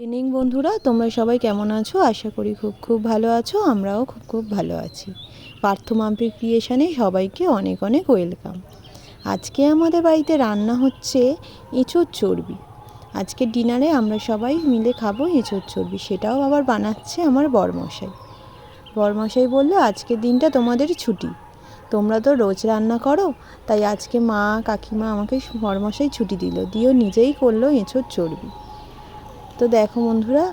Evening বন্ধুরা, তোমরা সবাই কেমন আছো? আশা করি খুব ভালো আছো। আমরাও খুব ভালো আছি। পার্থ মাম্পি ক্রিয়েশনে সবাইকে অনেক অনেক ওয়েলকাম। আজকে আমাদের বাড়িতে রান্না হচ্ছে এঁচোড় চর্বি। আজকে ডিনারে আমরা সবাই মিলে খাবো এঁচোড় চর্বি। সেটাও আবার বানাচ্ছে আমার বরমশাই। বরমশাই বললো আজকের দিনটা তোমাদের ছুটি, তোমরা তো রোজ রান্না করো, তাই আজকে মা কাকিমা আমাকে বরমশাই ছুটি দিল, দিয়েও নিজেই করলো এঁচোড় চর্বি। তো দেখো বন্ধুরা,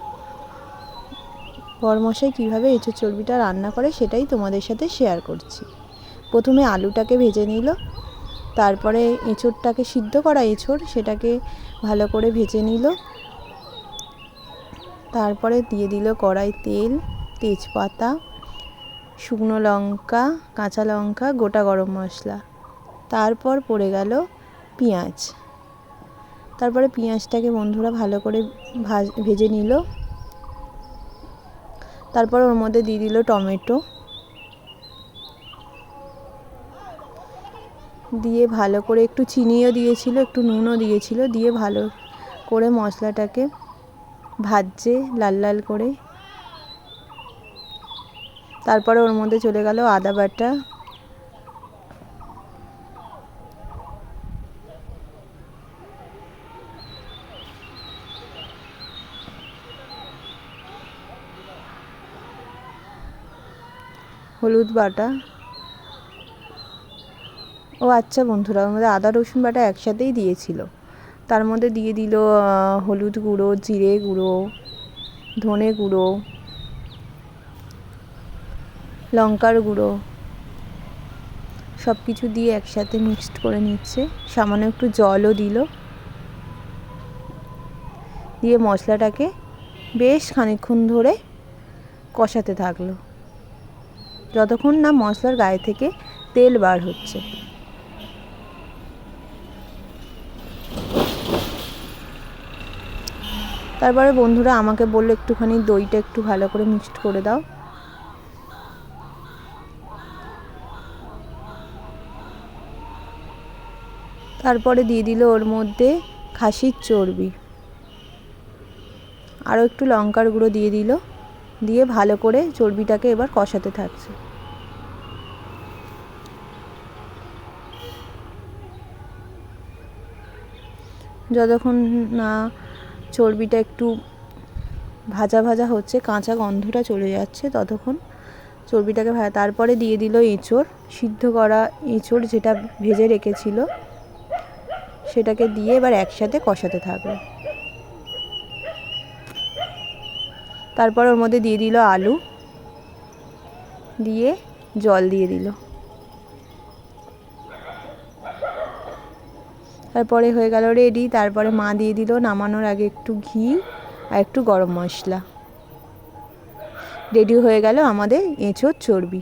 বরমশাই কীভাবে এঁচোড় চর্বিটা রান্না করে সেটাই তোমাদের সাথে শেয়ার করছি। প্রথমে আলুটাকে ভেজে নিল, তারপরে এঁচোড়টাকে সিদ্ধ করা এঁচোড় সেটাকে ভালো করে ভেজে নিল, তারপরে দিয়ে দিল কড়াই তেল, তেজপাতা, শুকনো লঙ্কা, কাঁচা লঙ্কা, গোটা গরম মশলা, তারপর পড়ে গেল পেঁয়াজ। তারপরে পেঁয়াজটাকে বন্ধুরা ভালো করে ভেজে নিল, তারপর ওর মধ্যে দিয়ে দিল টমেটো, দিয়ে ভালো করে একটু চিনিও দিয়েছিল, একটু নুনও দিয়েছিল, দিয়ে ভালো করে মশলাটাকে ভাজছে লাল লাল করে। তারপরে ওর মধ্যে চলে গেল আদা বাটা, হলুদ বাটা, ও আচ্ছা বন্ধুরা, ওর মধ্যে আদা রসুন বাটা একসাথেই দিয়েছিল। তার মধ্যে দিয়ে দিল হলুদ গুঁড়ো, জিরে গুঁড়ো, ধনে গুঁড়ো, লঙ্কার গুঁড়ো, সব কিছু দিয়ে একসাথে মিক্সড করে নিচ্ছে। সামান্য একটু জলও দিল, দিয়ে মশলাটাকে বেশ খানিকক্ষণ ধরে কষাতে থাকলো, যতক্ষণ না মশলার গায়ে থেকে তেল বার হচ্ছে। তারপরে বন্ধুরা আমাকে বললো একটুখানি দইটা একটু ভালো করে মিক্সড করে দাও। তারপরে দিয়ে দিল ওর মধ্যে খাসির চর্বি, আরও একটু লঙ্কার গুঁড়ো দিয়ে দিল, দিয়ে ভালো করে চর্বিটাকে এবার কষাতে থাকছে। যতক্ষণ না চর্বিটা একটু ভাজা ভাজা হচ্ছে, কাঁচা গন্ধটা চলে যাচ্ছে, ততক্ষণ চর্বিটাকে তারপরে দিয়ে দিল এঁচোড়, সিদ্ধ করা এঁচোড় যেটা ভেজে রেখেছিল সেটাকে দিয়ে এবার একসাথে কষাতে থাকলো। তারপর ওর মধ্যে দিয়ে দিল আলু, দিয়ে জল দিয়ে দিল। তারপরে হয়ে গেল রেডি। তারপরে মা দিয়ে দিল নামানোর আগে একটু ঘি আর একটু গরম মশলা। রেডি হয়ে গেল আমাদের এঁচোড় চর্বি।